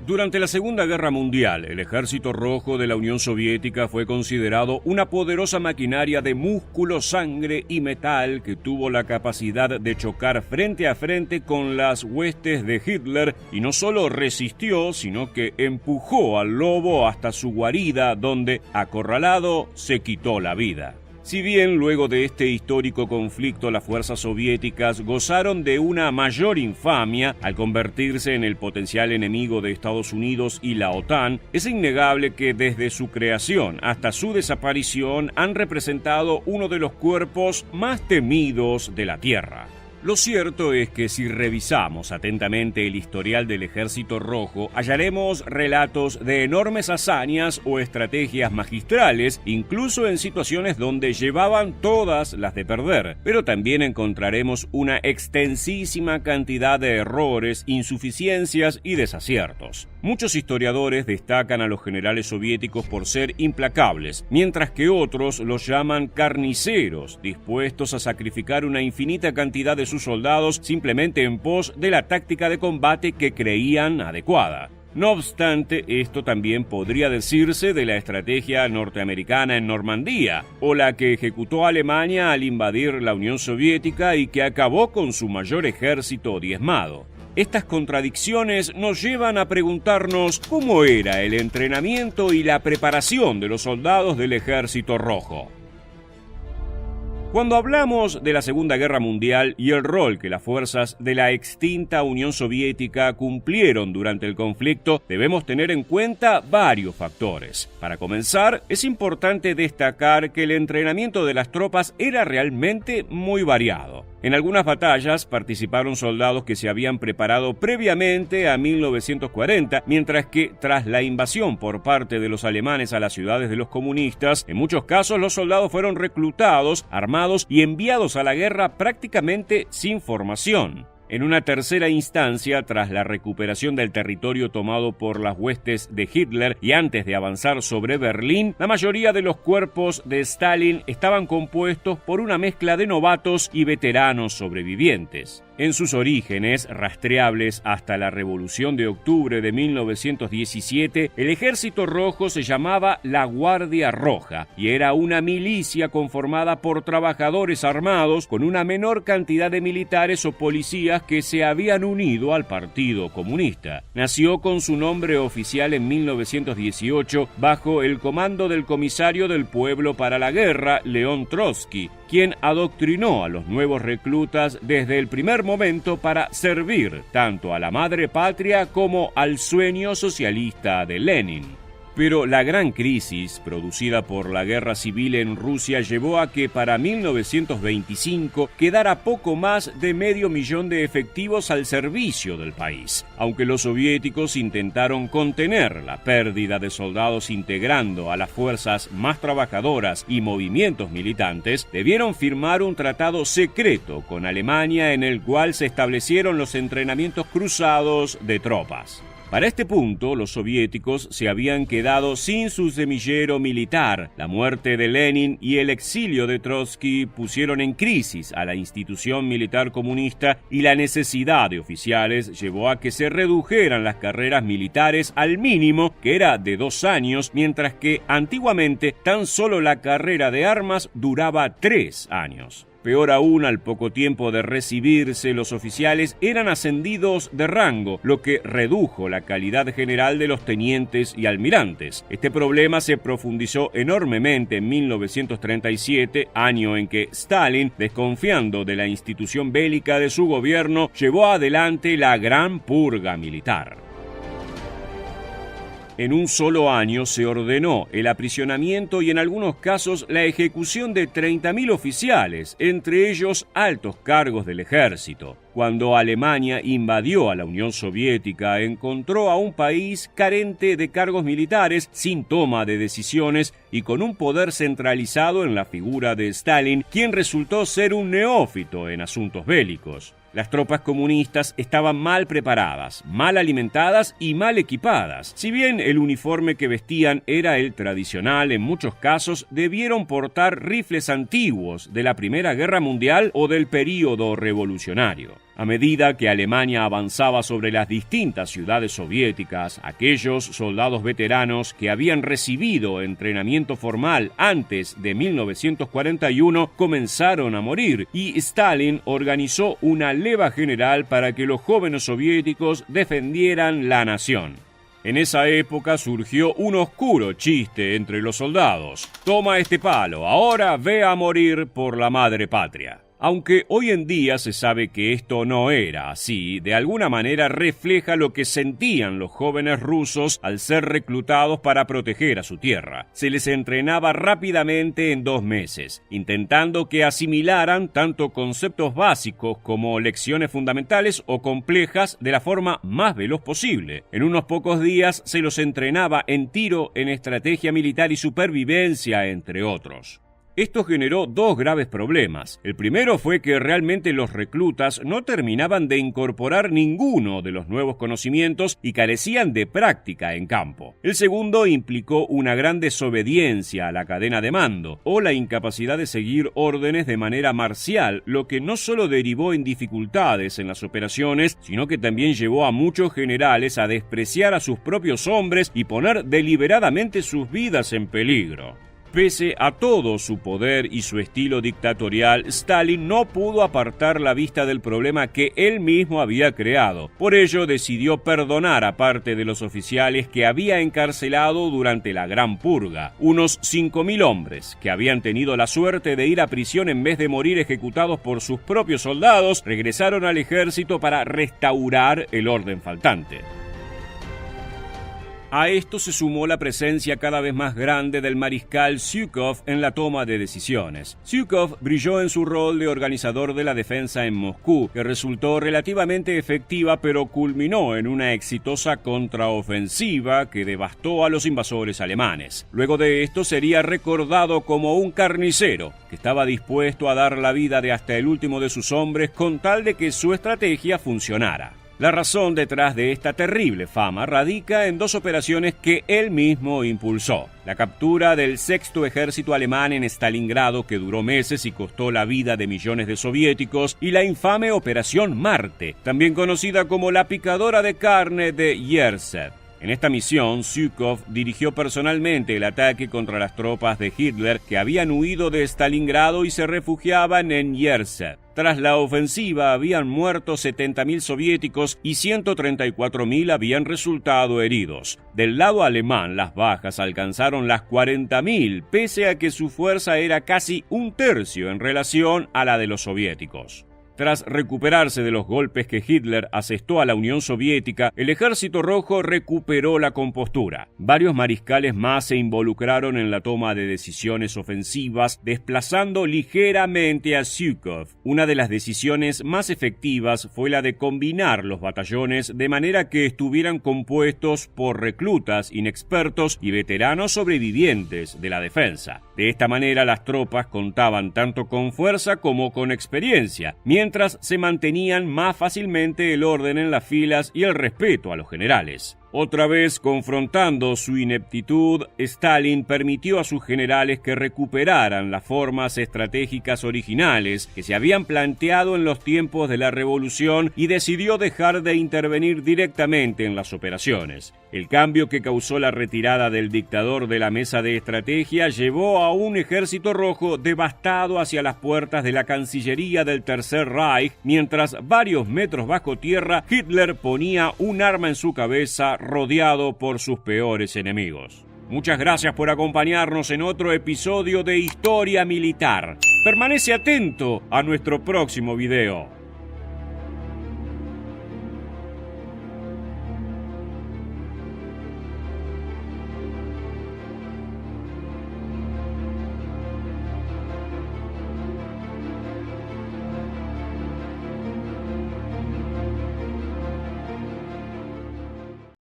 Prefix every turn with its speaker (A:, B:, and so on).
A: Durante la Segunda Guerra Mundial, el Ejército Rojo de la Unión Soviética fue considerado una poderosa maquinaria de músculo, sangre y metal que tuvo la capacidad de chocar frente a frente con las huestes de Hitler y no solo resistió, sino que empujó al lobo hasta su guarida, donde, acorralado, se quitó la vida. Si bien luego de este histórico conflicto las fuerzas soviéticas gozaron de una mayor infamia al convertirse en el potencial enemigo de Estados Unidos y la OTAN, es innegable que desde su creación hasta su desaparición han representado uno de los cuerpos más temidos de la Tierra. Lo cierto es que si revisamos atentamente el historial del Ejército Rojo, hallaremos relatos de enormes hazañas o estrategias magistrales, incluso en situaciones donde llevaban todas las de perder. Pero también encontraremos una extensísima cantidad de errores, insuficiencias y desaciertos. Muchos historiadores destacan a los generales soviéticos por ser implacables, mientras que otros los llaman carniceros, dispuestos a sacrificar una infinita cantidad de sus soldados simplemente en pos de la táctica de combate que creían adecuada. No obstante, esto también podría decirse de la estrategia norteamericana en Normandía, o la que ejecutó Alemania al invadir la Unión Soviética y que acabó con su mayor ejército diezmado. Estas contradicciones nos llevan a preguntarnos cómo era el entrenamiento y la preparación de los soldados del Ejército Rojo. Cuando hablamos de la Segunda Guerra Mundial y el rol que las fuerzas de la extinta Unión Soviética cumplieron durante el conflicto, debemos tener en cuenta varios factores. Para comenzar, es importante destacar que el entrenamiento de las tropas era realmente muy variado. En algunas batallas participaron soldados que se habían preparado previamente a 1940, mientras que tras la invasión por parte de los alemanes a las ciudades de los comunistas, en muchos casos los soldados fueron reclutados, armados y enviados a la guerra prácticamente sin formación. En una tercera instancia, tras la recuperación del territorio tomado por las huestes de Hitler y antes de avanzar sobre Berlín, la mayoría de los cuerpos de Stalin estaban compuestos por una mezcla de novatos y veteranos sobrevivientes. En sus orígenes, rastreables hasta la Revolución de Octubre de 1917, el Ejército Rojo se llamaba la Guardia Roja y era una milicia conformada por trabajadores armados con una menor cantidad de militares o policías que se habían unido al Partido Comunista. Nació con su nombre oficial en 1918 bajo el comando del comisario del pueblo para la guerra, León Trotsky, quien adoctrinó a los nuevos reclutas desde el primer momento para servir tanto a la madre patria como al sueño socialista de Lenin. Pero la gran crisis producida por la guerra civil en Rusia llevó a que para 1925 quedara poco más de 500.000 de efectivos al servicio del país. Aunque los soviéticos intentaron contener la pérdida de soldados integrando a las fuerzas más trabajadoras y movimientos militantes, debieron firmar un tratado secreto con Alemania en el cual se establecieron los entrenamientos cruzados de tropas. Para este punto, los soviéticos se habían quedado sin su semillero militar. La muerte de Lenin y el exilio de Trotsky pusieron en crisis a la institución militar comunista y la necesidad de oficiales llevó a que se redujeran las carreras militares al mínimo, que era de 2 años, mientras que antiguamente tan solo la carrera de armas duraba 3 años. Peor aún, al poco tiempo de recibirse, los oficiales eran ascendidos de rango, lo que redujo la calidad general de los tenientes y almirantes. Este problema se profundizó enormemente en 1937, año en que Stalin, desconfiando de la institución bélica de su gobierno, llevó adelante la Gran Purga Militar. En un solo año se ordenó el aprisionamiento y en algunos casos la ejecución de 30.000 oficiales, entre ellos altos cargos del ejército. Cuando Alemania invadió a la Unión Soviética, encontró a un país carente de cargos militares, sin toma de decisiones y con un poder centralizado en la figura de Stalin, quien resultó ser un neófito en asuntos bélicos. Las tropas comunistas estaban mal preparadas, mal alimentadas y mal equipadas. Si bien el uniforme que vestían era el tradicional, en muchos casos debieron portar rifles antiguos de la Primera Guerra Mundial o del período revolucionario. A medida que Alemania avanzaba sobre las distintas ciudades soviéticas, aquellos soldados veteranos que habían recibido entrenamiento formal antes de 1941 comenzaron a morir y Stalin organizó una leva general para que los jóvenes soviéticos defendieran la nación. En esa época surgió un oscuro chiste entre los soldados: toma este palo, ahora ve a morir por la madre patria. Aunque hoy en día se sabe que esto no era así, de alguna manera refleja lo que sentían los jóvenes rusos al ser reclutados para proteger a su tierra. Se les entrenaba rápidamente en 2 meses, intentando que asimilaran tanto conceptos básicos como lecciones fundamentales o complejas de la forma más veloz posible. En unos pocos días se los entrenaba en tiro, en estrategia militar y supervivencia, entre otros. Esto generó 2 graves problemas. El primero fue que realmente los reclutas no terminaban de incorporar ninguno de los nuevos conocimientos y carecían de práctica en campo. El segundo implicó una gran desobediencia a la cadena de mando o la incapacidad de seguir órdenes de manera marcial, lo que no solo derivó en dificultades en las operaciones, sino que también llevó a muchos generales a despreciar a sus propios hombres y poner deliberadamente sus vidas en peligro. Pese a todo su poder y su estilo dictatorial, Stalin no pudo apartar la vista del problema que él mismo había creado. Por ello, decidió perdonar a parte de los oficiales que había encarcelado durante la Gran Purga. Unos 5.000 hombres, que habían tenido la suerte de ir a prisión en vez de morir ejecutados por sus propios soldados, regresaron al ejército para restaurar el orden faltante. A esto se sumó la presencia cada vez más grande del mariscal Zhukov en la toma de decisiones. Zhukov brilló en su rol de organizador de la defensa en Moscú, que resultó relativamente efectiva, pero culminó en una exitosa contraofensiva que devastó a los invasores alemanes. Luego de esto sería recordado como un carnicero que estaba dispuesto a dar la vida de hasta el último de sus hombres con tal de que su estrategia funcionara. La razón detrás de esta terrible fama radica en 2 operaciones que él mismo impulsó: la captura del 6º ejército alemán en Stalingrado, que duró meses y costó la vida de millones de soviéticos, y la infame Operación Marte, también conocida como la picadora de carne de Yerset. En esta misión, Zhukov dirigió personalmente el ataque contra las tropas de Hitler que habían huido de Stalingrado y se refugiaban en Yerset. Tras la ofensiva habían muerto 70.000 soviéticos y 134.000 habían resultado heridos. Del lado alemán, las bajas alcanzaron las 40.000, pese a que su fuerza era casi 1/3 en relación a la de los soviéticos. Tras recuperarse de los golpes que Hitler asestó a la Unión Soviética, el Ejército Rojo recuperó la compostura. Varios mariscales más se involucraron en la toma de decisiones ofensivas, desplazando ligeramente a Zhukov. Una de las decisiones más efectivas fue la de combinar los batallones de manera que estuvieran compuestos por reclutas inexpertos y veteranos sobrevivientes de la defensa. De esta manera, las tropas contaban tanto con fuerza como con experiencia, mientras se mantenían más fácilmente el orden en las filas y el respeto a los generales. Otra vez confrontando su ineptitud, Stalin permitió a sus generales que recuperaran las formas estratégicas originales que se habían planteado en los tiempos de la revolución y decidió dejar de intervenir directamente en las operaciones. El cambio que causó la retirada del dictador de la mesa de estrategia llevó a un ejército rojo devastado hacia las puertas de la Cancillería del Tercer Reich, mientras varios metros bajo tierra Hitler ponía un arma en su cabeza, rodeado por sus peores enemigos. Muchas gracias por acompañarnos en otro episodio de Historia Militar. Permanece atento a nuestro próximo video.